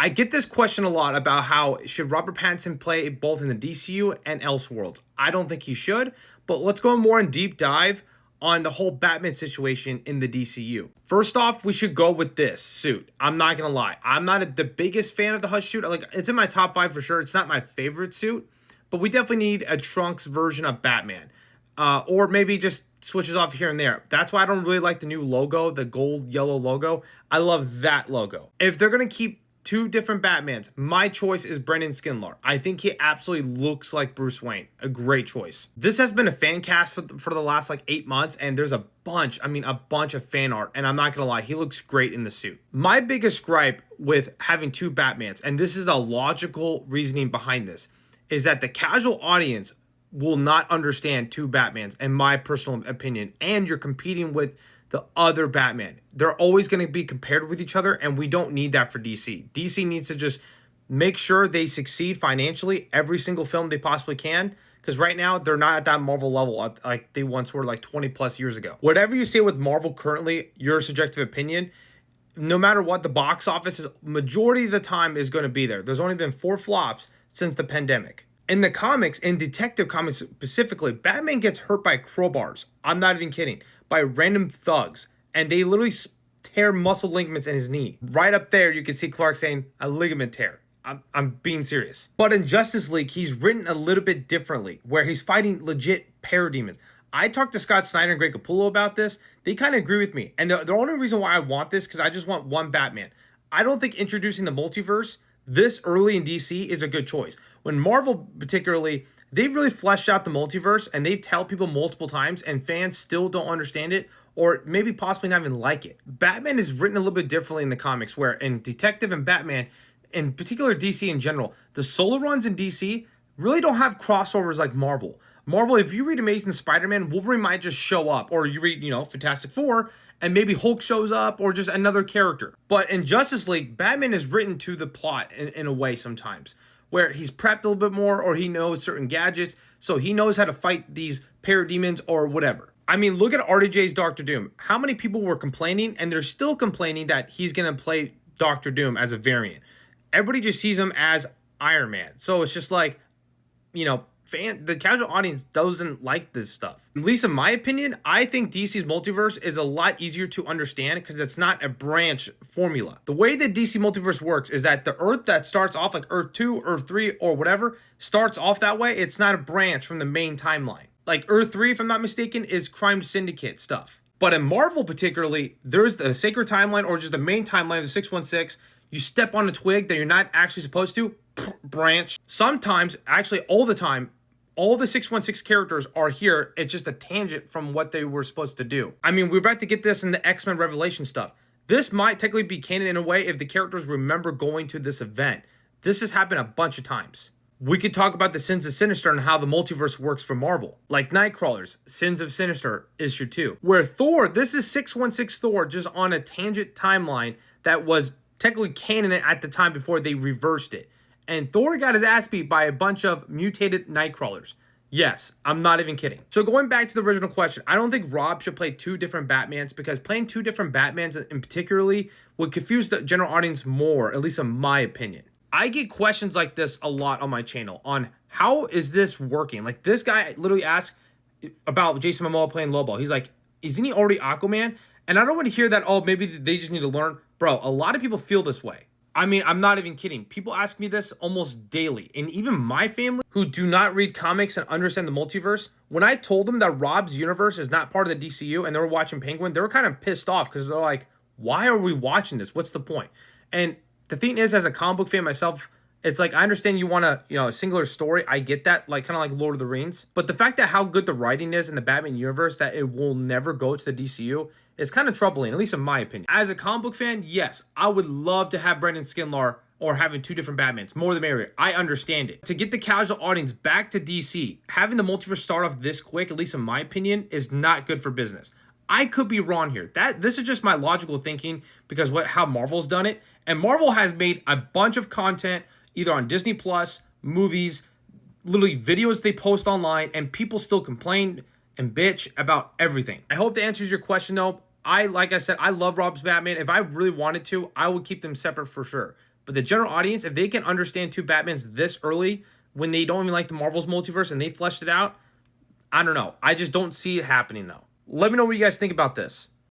I get this question a lot about how should Robert Pattinson play both in the DCU and Elseworlds. I don't think he should, but let's go more in deep dive on the whole Batman situation in the DCU. First off, we should go with this suit. I'm not gonna lie, I'm not the biggest fan of the Hush suit. Like, it's in my top 5 for sure. It's not my favorite suit, but we definitely need a Trunks version of Batman. Or maybe just switches off here and there. That's why I don't really like the new logo, the gold yellow logo. I love that logo. If they're gonna keep two different Batmans, my choice is Brendan Skindler. I think he absolutely looks like Bruce Wayne. A great choice. This has been a fan cast for the last like 8 months, and there's a bunch of fan art, and I'm not gonna lie, he looks great in the suit. My biggest gripe with having two Batmans, and this is a logical reasoning behind this, is that the casual audience will not understand two Batmans, in my personal opinion, and you're competing with the other Batman. They're always going to be compared with each other, and we don't need that for DC. DC needs to just make sure they succeed financially every single film they possibly can, because right now they're not at that Marvel level like they once were like 20 plus years ago. Whatever you say with Marvel currently, your subjective opinion, no matter what, the box office is majority of the time is going to be there. There's only been 4 flops since the pandemic. In the comics, in Detective Comics specifically, Batman gets hurt by crowbars. I'm not even kidding. By random thugs. And they literally tear muscle ligaments in his knee. Right up there, you can see Clark saying, a ligament tear. I'm being serious. But in Justice League, he's written a little bit differently, where he's fighting legit parademons. I talked to Scott Snyder and Greg Capullo about this. They kind of agree with me. And the only reason why I want this, because I just want one Batman. I don't think introducing the multiverse this early in DC is a good choice. When Marvel particularly, they've really fleshed out the multiverse, and they've told people multiple times, and fans still don't understand it, or maybe possibly not even like it. Batman is written a little bit differently in the comics, where in Detective and Batman, in particular DC in general, the solo runs in DC really don't have crossovers like Marvel. Marvel, if you read Amazing Spider-Man, Wolverine might just show up, or you read, Fantastic Four, and maybe Hulk shows up, or just another character. But in Justice League, Batman is written to the plot in a way sometimes, where he's prepped a little bit more, or he knows certain gadgets, so he knows how to fight these parademons or whatever. I mean, look at RDJ's Doctor Doom. How many people were complaining, and they're still complaining that he's going to play Doctor Doom as a variant? Everybody just sees him as Iron Man. So it's just like, the casual audience doesn't like this stuff. At least in my opinion, I think DC's multiverse is a lot easier to understand because it's not a branch formula. The way that DC multiverse works is that the Earth that starts off like Earth 2, Earth 3, or whatever, starts off that way. It's not a branch from the main timeline. Like Earth 3, if I'm not mistaken, is Crime Syndicate stuff. But in Marvel particularly, there's the Sacred Timeline, or just the main timeline of the 616. You step on a twig that you're not actually supposed to, branch. Sometimes, actually all the time, all the 616 characters are here. It's just a tangent from what they were supposed to do. I mean, we're about to get this in the X-Men Revelation stuff. This might technically be canon in a way if the characters remember going to this event. This has happened a bunch of times. We could talk about the Sins of Sinister and how the multiverse works for Marvel. Like Nightcrawler's Sins of Sinister issue 2. Where Thor, this is 616 Thor just on a tangent timeline that was technically canon at the time before they reversed it. And Thor got his ass beat by a bunch of mutated Nightcrawlers. Yes, I'm not even kidding. So going back to the original question, I don't think Rob should play two different Batmans, because playing two different Batmans in particularly would confuse the general audience more, at least in my opinion. I get questions like this a lot on my channel on how is this working? Like, this guy literally asked about Jason Momoa playing Lobo. He's like, isn't he already Aquaman? And I don't want to hear that, oh, maybe they just need to learn. Bro, a lot of people feel this way. I mean, I'm not even kidding. People ask me this almost daily. And even my family, who do not read comics and understand the multiverse, when I told them that Rob's universe is not part of the DCU and they were watching Penguin, they were kind of pissed off because they're like, why are we watching this? What's the point? And the thing is, as a comic book fan myself, it's like, I understand you want a singular story. I get that, like kind of like Lord of the Rings. But the fact that how good the writing is in the Batman universe, that it will never go to the DCU, is kind of troubling, at least in my opinion. As a comic book fan, yes, I would love to have Brendan Skindler or having two different Batmans. More the merrier. I understand it. To get the casual audience back to DC, having the multiverse start off this quick, at least in my opinion, is not good for business. I could be wrong here. This is just my logical thinking because how Marvel's done it. And Marvel has made a bunch of content either on Disney Plus, movies, literally videos they post online, and people still complain and bitch about everything. I hope that answers your question though. Like I said, I love Rob's Batman. If I really wanted to, I would keep them separate for sure. But the general audience, if they can understand two Batmans this early when they don't even like the Marvel's multiverse and they fleshed it out, I don't know. I just don't see it happening though. Let me know what you guys think about this.